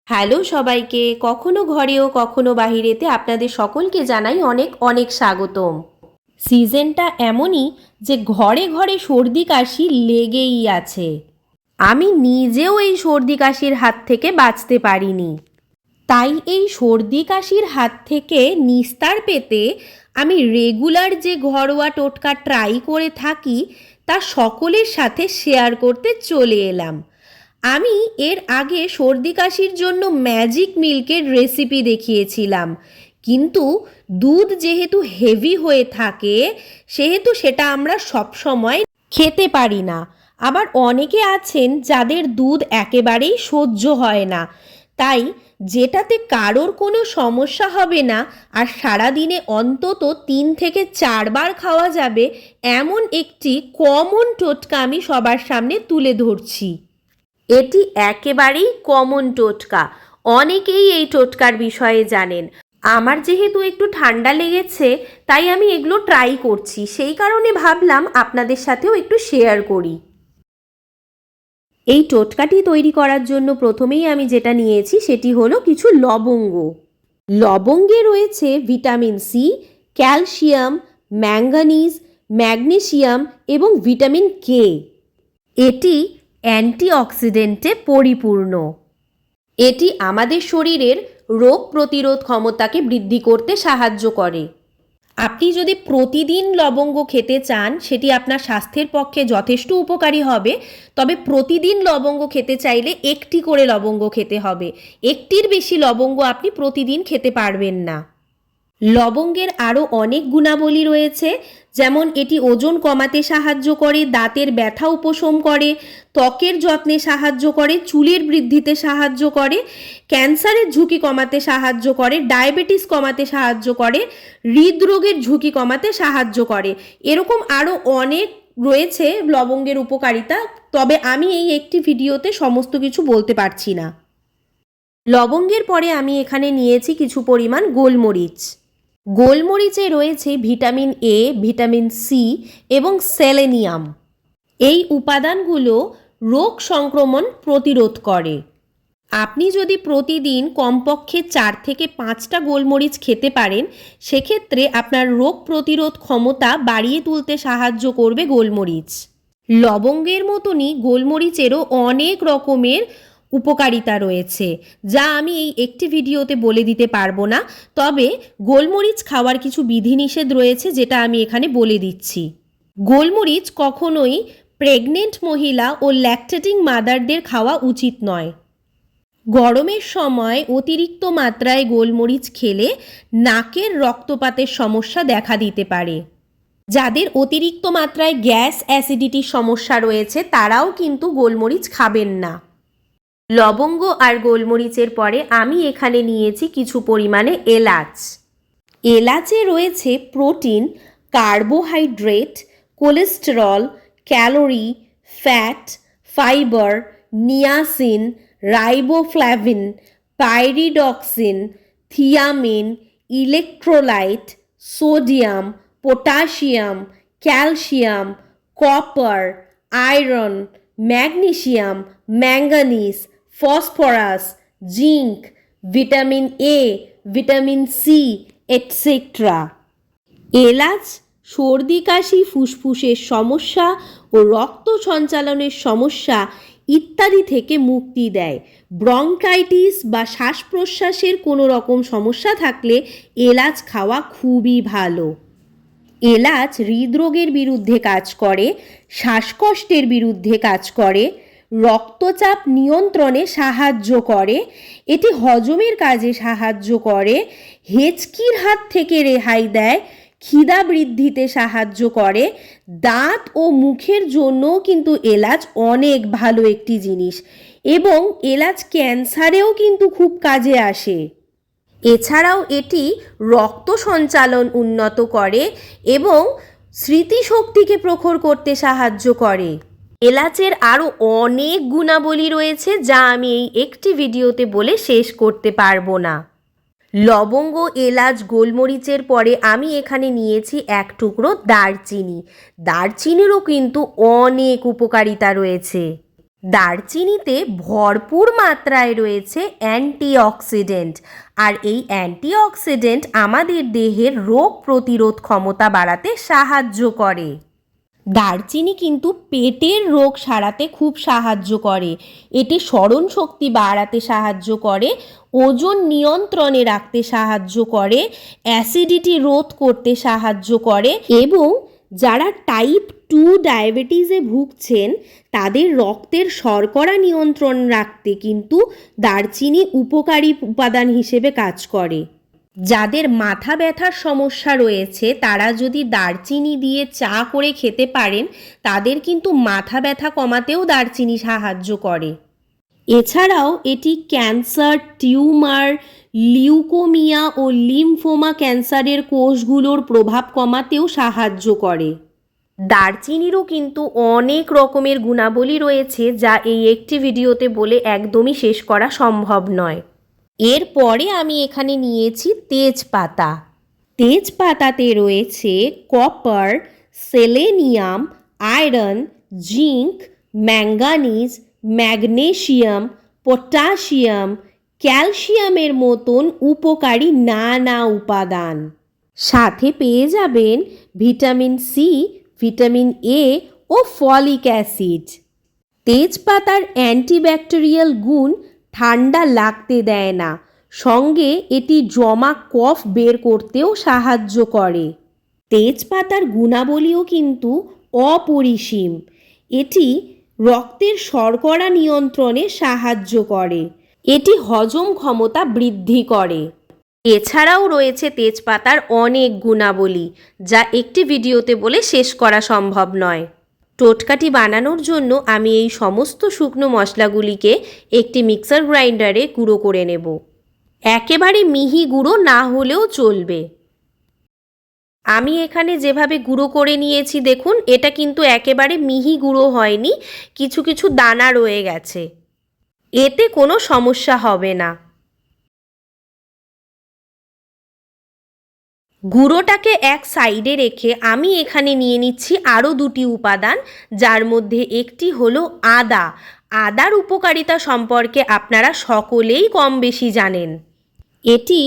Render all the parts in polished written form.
Hello সবাইকে, কখনো ঘরে ও কখনো বাহিরেতে আপনাদের সকলকে জানাই অনেক অনেক স্বাগতম। সিজনটা এমনই যে ঘরে ঘরে সর্দি কাশি লেগেই আছে। আমি নিজেও এই সর্দি কাশির হাত থেকে বাঁচতে পারিনি। তাই এই সর্দি কাশির হাত থেকে নিস্তার পেতে আমি রেগুলার যে ঘরোয়া টোটকা ট্রাই করে থাকি তা সকলের সাথে শেয়ার করতে চলে এলাম। আমি এর আগে সর্দি কাশির জন্য ম্যাজিক মিল্কের রেসিপি দেখিয়েছিলাম, কিন্তু দুধ যেহেতু হেভি হয়ে থাকে সেহেতু সেটা আমরা সবসময় খেতে পারি না। আবার অনেকে আছেন যাদের দুধ একেবারেই সহ্য হয় না, তাই যেটাতে কারোর কোনো সমস্যা হবে না আর সারাদিনে অন্তত 3 থেকে 4 বার খাওয়া যাবে এমন একটি কমন টোটকা আমি সবার সামনে তুলে ধরছি। এটি একেবারেই কমন টোটকা, অনেকেই এই টোটকার বিষয়ে জানেন। আমার যেহেতু একটু ঠান্ডা লেগেছে তাই আমি এগুলো ট্রাই করছি, সেই কারণে ভাবলাম আপনাদের সাথেও একটু শেয়ার করি। এই টোটকাটি তৈরি করার জন্য প্রথমেই আমি যেটা নিয়েছি সেটি হলো কিছু লবঙ্গ। লবঙ্গে রয়েছে vitamin C, calcium, manganese, magnesium এবং ভিটামিন কে। এটি অ্যান্টিঅক্সিডেন্টে পরিপূর্ণ। এটি আমাদের শরীরের রোগ প্রতিরোধ ক্ষমতাকে বৃদ্ধি করতে সাহায্য করে। আপনি যদি প্রতিদিন লবঙ্গ খেতে চান সেটি আপনার স্বাস্থ্যের পক্ষে যথেষ্ট উপকারী হবে, তবে প্রতিদিন লবঙ্গ খেতে চাইলে একটি করে লবঙ্গ খেতে হবে। একটির বেশি লবঙ্গ আপনি প্রতিদিন খেতে পারবেন না। লবঙ্গের আরও অনেক গুণাবলী রয়েছে, যেমন এটি ওজন কমাতে সাহায্য করে, দাঁতের ব্যথা উপশম করে, ত্বকের যত্নে সাহায্য করে, চুলের বৃদ্ধিতে সাহায্য করে, ক্যান্সারের ঝুঁকি কমাতে সাহায্য করে, ডায়াবেটিস কমাতে সাহায্য করে, হৃদরোগের ঝুঁকি কমাতে সাহায্য করে। এরকম আরও অনেক রয়েছে লবঙ্গের উপকারিতা, তবে আমি এই একটি ভিডিওতে সমস্ত কিছু বলতে পারছি না। লবঙ্গের পরে আমি এখানে নিয়েছি কিছু পরিমাণ গোলমরিচ। গোলমরিচে রয়েছে ভিটামিন এ, ভিটামিন সি এবং সেলেনিয়াম। এই উপাদানগুলো রোগ সংক্রমণ প্রতিরোধ করে। আপনি যদি প্রতিদিন কমপক্ষে 4 থেকে 5টা গোলমরিচ খেতে পারেন সেক্ষেত্রে আপনার রোগ প্রতিরোধ ক্ষমতা বাড়িয়ে তুলতে সাহায্য করবে গোলমরিচ। লবঙ্গের মতনই গোলমরিচেরও অনেক রকমের উপকারিতা রয়েছে, যা আমি এই একটি ভিডিওতে বলে দিতে পারবো না, তবে গোলমরিচ খাওয়ার কিছু বিধিনিষেধ রয়েছে যেটা আমি এখানে বলে দিচ্ছি। গোলমরিচ কখনোই প্রেগনেন্ট মহিলা ও ল্যাকটেটিং মাদারদের খাওয়া উচিত নয়। গরমের সময় অতিরিক্ত মাত্রায় গোলমরিচ খেলে নাকের রক্তপাতের সমস্যা দেখা দিতে পারে। যাদের অতিরিক্ত মাত্রায় গ্যাস অ্যাসিডিটির সমস্যা রয়েছে তারাও কিন্তু গোলমরিচ খাবেন না। লবঙ্গ আর গোলমরিচের পরে আমি এখানে নিয়েছি কিছু পরিমাণে এলাচ। এলাচে রয়েছে protein, carbohydrate, cholesterol, calorie, fat, fibre, niacin, riboflavin, pyridoxine, thiamine, electrolyte, sodium, potassium, calcium, copper, iron, magnesium, manganese, phosphorus, zinc, vitamin A, vitamin C etcetera. এলাচ সর্দি কাশি, ফুসফুসের সমস্যা ও রক্ত সঞ্চালনের সমস্যা ইত্যাদি থেকে মুক্তি দেয়। ব্রঙ্কাইটিস বা শ্বাস প্রশ্বাসের কোনো রকম সমস্যা থাকলে এলাচ খাওয়া খুবই ভালো। এলাচ হৃদরোগের বিরুদ্ধে কাজ করে, শ্বাসকষ্টের বিরুদ্ধে কাজ করে, রক্তচাপ নিয়ন্ত্রণে সাহায্য করে, এটি হজমের কাজে সাহায্য করে, হেঁচকির হাত থেকে রেহাই দেয়, খিদা বৃদ্ধিতে সাহায্য করে, দাঁত ও মুখের জন্যও কিন্তু এলাচ অনেক ভালো একটি জিনিস, এবং এলাচ ক্যান্সারেও কিন্তু খুব কাজে আসে। এছাড়াও এটি রক্ত সঞ্চালন উন্নত করে এবং স্মৃতিশক্তিকে প্রখর করতে সাহায্য করে। এলাচের আরও অনেক গুণাবলী রয়েছে যা আমি এই একটি ভিডিওতে বলে শেষ করতে পারবো না। লবঙ্গ, এলাচ, গোলমরিচের পরে আমি এখানে নিয়েছি 1 টুকরো দারচিনি। দারচিনিরও কিন্তু অনেক উপকারিতা রয়েছে। দারচিনিতে ভরপুর মাত্রায় রয়েছে অ্যান্টিঅক্সিডেন্ট, আর এই অ্যান্টিঅক্সিডেন্ট আমাদের দেহের রোগ প্রতিরোধ ক্ষমতা বাড়াতে সাহায্য করে। দারচিনি কিন্তু পেটের রোগ সারাতে খুব সাহায্য করে। এটি স্মরণ শক্তি বাড়াতে সাহায্য করে, ওজন নিয়ন্ত্রণে রাখতে সাহায্য করে, অ্যাসিডিটি রোধ করতে সাহায্য করে এবং যারা টাইপ 2 ডায়াবেটিসে ভুগছেন তাদের রক্তের শর্করা নিয়ন্ত্রণ রাখতে কিন্তু দারচিনি উপকারী উপাদান হিসেবে কাজ করে। যাদের মাথা ব্যথার সমস্যা রয়েছে তারা যদি দারচিনি দিয়ে চা করে খেতে পারেন তাদের কিন্তু মাথা ব্যথা কমাতেও দারচিনি সাহায্য করে। এছাড়াও এটি ক্যান্সার, টিউমার, লিউকোমিয়া ও লিম্ফোমা ক্যান্সারের কোষগুলোর প্রভাব কমাতেও সাহায্য করে। দারচিনিরও কিন্তু অনেক রকমের গুণাবলী রয়েছে যা এই একটি ভিডিওতে বলে একদমই শেষ করা সম্ভব নয়। এরপরে আমি এখানে নিয়েছি তেজপাতা। তেজপাতাতে রয়েছে copper, selenium, iron, zinc, manganese, magnesium, potassium, ক্যালসিয়ামের মতন উপকারী নানা উপাদান। সাথে পেয়ে যাবেন ভিটামিন সি, ভিটামিন এ ও ফলিক অ্যাসিড। তেজপাতার অ্যান্টিব্যাকটেরিয়াল গুণ ঠান্ডা লাগতে দেয় না, সঙ্গে এটি জমা কফ বের করতেও সাহায্য করে। তেজপাতার গুণাবলীও কিন্তু অপরিসীম। এটি রক্তের শর্করা নিয়ন্ত্রণে সাহায্য করে, এটি হজম ক্ষমতা বৃদ্ধি করে। এছাড়াও রয়েছে তেজপাতার অনেক গুণাবলী যা একটি ভিডিওতে বলে শেষ করা সম্ভব নয়। টোটকাটি বানানোর জন্য আমি এই সমস্ত শুকনো মশলাগুলিকে একটি মিক্সার গ্রাইন্ডারে গুঁড়ো করে নেব। একেবারে মিহি গুঁড়ো না হলেও চলবে। আমি এখানে যেভাবে গুঁড়ো করে নিয়েছি দেখুন, এটা কিন্তু একেবারে মিহি গুঁড়ো হয়নি, কিছু কিছু দানা রয়ে গেছে। এতে কোনো সমস্যা হবে না। গুঁড়োটাকে এক সাইডে রেখে আমি এখানে নিয়ে নিচ্ছি আরও দুটি উপাদান, যার মধ্যে একটি হলো আদা। আদার উপকারিতা সম্পর্কে আপনারা সকলেই কম বেশি জানেন। এটি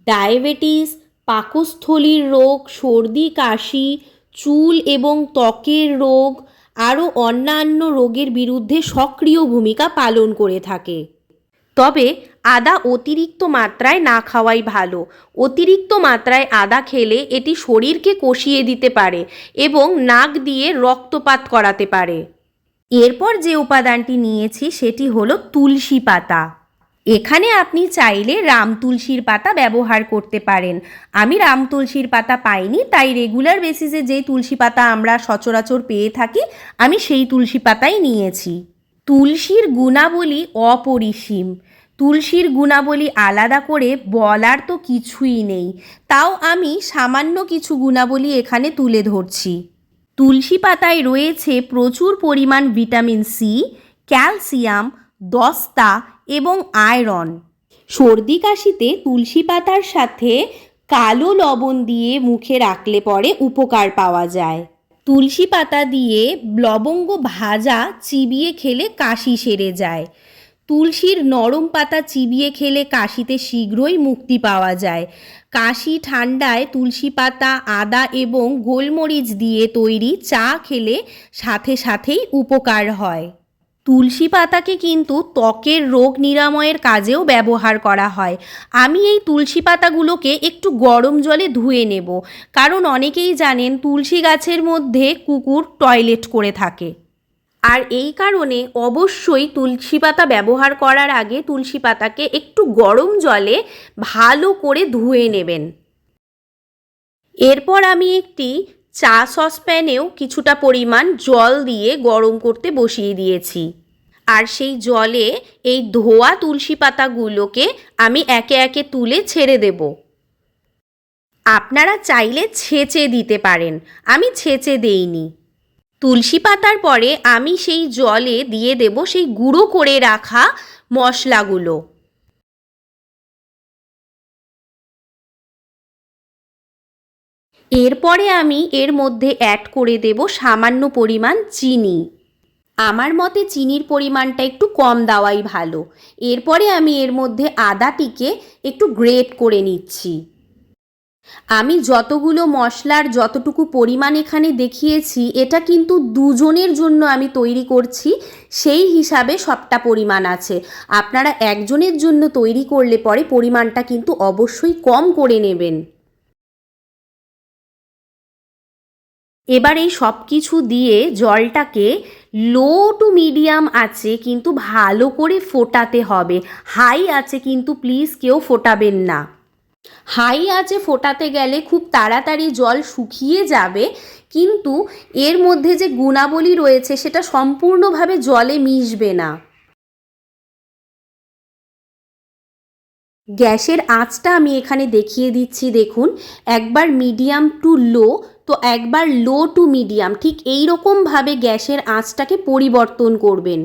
ডায়াবেটিস, পাকস্থলীর রোগ, সর্দি কাশি, চুল এবং ত্বকের রোগ আরও অন্যান্য রোগের বিরুদ্ধে সক্রিয় ভূমিকা পালন করে থাকে। তবে আদা অতিরিক্ত মাত্রায় না খাওয়াই ভালো। অতিরিক্ত মাত্রায় আদা খেলে এটি শরীরকে কষিয়ে দিতে পারে এবং নাক দিয়ে রক্তপাত করাতে পারে। এরপর যে উপাদানটি নিয়েছি সেটি হলো তুলসী পাতা। এখানে আপনি চাইলে রাম তুলসীর পাতা ব্যবহার করতে পারেন। আমি রাম তুলসীর পাতা পাইনি, তাই রেগুলার বেসিসে যেই তুলসী পাতা আমরা সচরাচর পেয়ে থাকি আমি সেই তুলসী পাতাই নিয়েছি। তুলসীর গুণাবলী অপরিসীম। তুলসীর গুণাবলী আলাদা করে বলার তো কিছুই নেই, তাও আমি সামান্য কিছু গুণাবলী এখানে তুলে ধরছি। তুলসী পাতায় রয়েছে প্রচুর পরিমাণ ভিটামিন সি, ক্যালসিয়াম, দস্তা এবং আয়রন। সর্দি কাশিতে তুলসী পাতার সাথে কালো লবণ দিয়ে মুখে রাখলে পরে উপকার পাওয়া যায়। তুলসী পাতা দিয়ে লবঙ্গ ভাজা চিবিয়ে খেলে কাশি সেরে যায়। তুলসীর নরম পাতা চিবিয়ে খেলে কাশিতে শীঘ্রই মুক্তি পাওয়া যায়। কাশি ঠান্ডায় তুলসী পাতা, আদা এবং গোলমরিচ দিয়ে তৈরি চা খেলে সাথে সাথেই উপকার হয়। তুলসী পাতাকে কিন্তু ত্বকের রোগ নিরাময়ের কাজেও ব্যবহার করা হয়। আমি এই তুলসী পাতাগুলোকে একটু গরম জলে ধুয়ে নেব, কারণ অনেকেই জানেন তুলসী গাছের মধ্যে কুকুর টয়লেট করে থাকে। আর এই কারণে অবশ্যই তুলসী পাতা ব্যবহার করার আগে তুলসী পাতাকে একটু গরম জলে ভালো করে ধুয়ে নেবেন। এরপর আমি একটি চা সসপ্যানেও কিছুটা পরিমাণ জল দিয়ে গরম করতে বসিয়ে দিয়েছি, আর সেই জলে এই ধোয়া তুলসী পাতাগুলোকে আমি একে একে তুলে ছেড়ে দেব। আপনারা চাইলে ছেঁচে দিতে পারেন, আমি ছেঁচে দেইনি। তুলসী পাতার পরে আমি সেই জলে দিয়ে দেব সেই গুঁড়ো করে রাখা মশলাগুলো। এরপরে আমি এর মধ্যে অ্যাড করে দেব সামান্য পরিমাণ চিনি। আমার মতে চিনির পরিমাণটা একটু কম দেওয়াই ভালো। এরপরে আমি এর মধ্যে আদাটিকে একটু গ্রেট করে নিচ্ছি। আমি যতগুলো মশলার যতটুকু পরিমাণ এখানে দেখিয়েছি এটা কিন্তু দুজনের জন্য আমি তৈরি করছি, সেই হিসাবে সবটা পরিমাণ আছে। আপনারা একজনের জন্য তৈরি করলে পরে পরিমাণটা কিন্তু অবশ্যই কম করে নেবেন। এবার এই সব কিছু দিয়ে জলটাকে লো টু মিডিয়াম আঁচে কিন্তু ভালো করে ফোটাতে হবে। হাই আছে কিন্তু প্লিজ কেউ ফোটাবেন না। হাই আঁচে ফোটাতে গেলে খুব তাড়াতাড়ি জল শুকিয়ে যাবে, কিন্তু এর মধ্যে যে গুণাবলী রয়েছে সেটা সম্পূর্ণভাবে জলে মিশবে না। গ্যাসের আঁচটা আমি এখানে দেখিয়ে দিচ্ছি, দেখুন, একবার মিডিয়াম টু লো, তো একবার লো টু মিডিয়াম, ঠিক এই রকমভাবে গ্যাসের আঁচটাকে পরিবর্তন করবেন।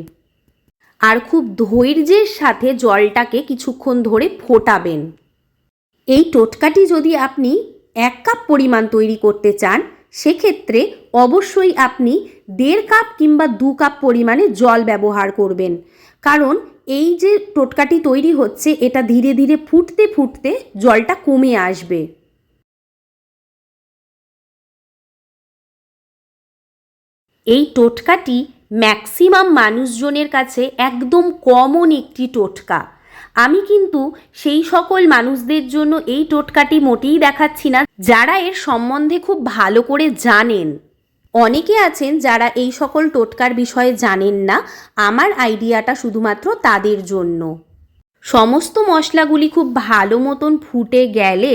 আর খুব ধৈর্যের সাথে জলটাকে কিছুক্ষণ ধরে ফোটাবেন। এই টোটকাটি যদি আপনি 1 কাপ পরিমাণ তৈরি করতে চান, সেক্ষেত্রে অবশ্যই আপনি 1.5 কাপ কিংবা 2 কাপ পরিমাণে জল ব্যবহার করবেন। কারণ এই যে টোটকাটি তৈরি হচ্ছে এটা ধীরে ধীরে ফুটতে ফুটতে জলটা কমে আসবে। এই টোটকাটি ম্যাক্সিমাম মানুষজনের কাছে একদম কমন একটি টোটকা। আমি কিন্তু সেই সকল মানুষদের জন্য এই টোটকাটি মোটেই দেখাচ্ছি না যারা এর সম্বন্ধে খুব ভালো করে জানেন। অনেকে আছেন যারা এই সকল টোটকার বিষয়ে জানেন না, আমার আইডিয়াটা শুধুমাত্র তাদের জন্য। সমস্ত মশলাগুলি খুব ভালো মতন ফুটে গেলে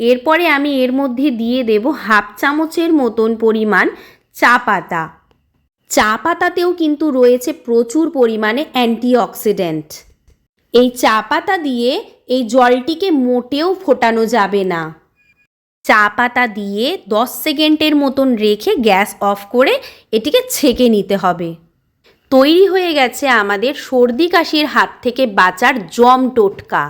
এরপরে আমি এর মধ্যে দিয়ে দেব 1/2 চামচের মতন পরিমাণ চা পাতা। চা পাতাতেও কিন্তু রয়েছে প্রচুর পরিমাণে অ্যান্টিঅক্সিডেন্ট। এই চা পাতা দিয়ে এই জলটিকে মোটেও ফোটানো যাবে না। চা পাতা দিয়ে 10 সেকেন্ডের মতন রেখে গ্যাস অফ করে এটিকে ছেঁকে নিতে হবে। তৈরি হয়ে গেছে আমাদের সর্দি কাশির হাত থেকে বাঁচার জম টোটকা।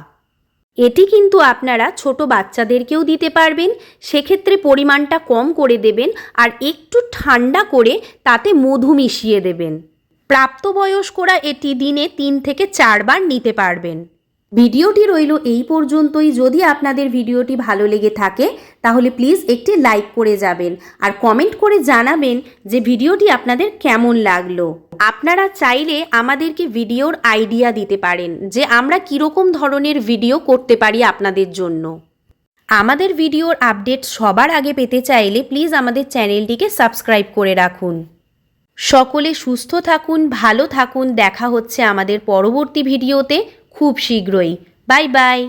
এটি কিন্তু আপনারা ছোট বাচ্চাদেরকেও দিতে পারবেন, সেক্ষেত্রে পরিমাণটা কম করে দেবেন আর একটু ঠান্ডা করে তাতে মধু মিশিয়ে দেবেন। প্রাপ্তবয়স্করা এটি দিনে 3 থেকে 4 বার নিতে পারবেন। ভিডিওটি রইল এই পর্যন্তই। যদি আপনাদের ভিডিওটি ভালো লেগে থাকে তাহলে প্লিজ একটি লাইক করে যাবেন আর কমেন্ট করে জানাবেন যে ভিডিওটি আপনাদের কেমন লাগলো। আপনারা চাইলে আমাদেরকে ভিডিওর আইডিয়া দিতে পারেন যে আমরা কীরকম ধরনের ভিডিও করতে পারি আপনাদের জন্য। আমাদের ভিডিওর আপডেট সবার আগে পেতে চাইলে প্লিজ আমাদের চ্যানেলটিকে সাবস্ক্রাইব করে রাখুন। সকলে সুস্থ থাকুন, ভালো থাকুন। দেখা হচ্ছে আমাদের পরবর্তী ভিডিওতে খুব শীঘ্রই। Bye bye.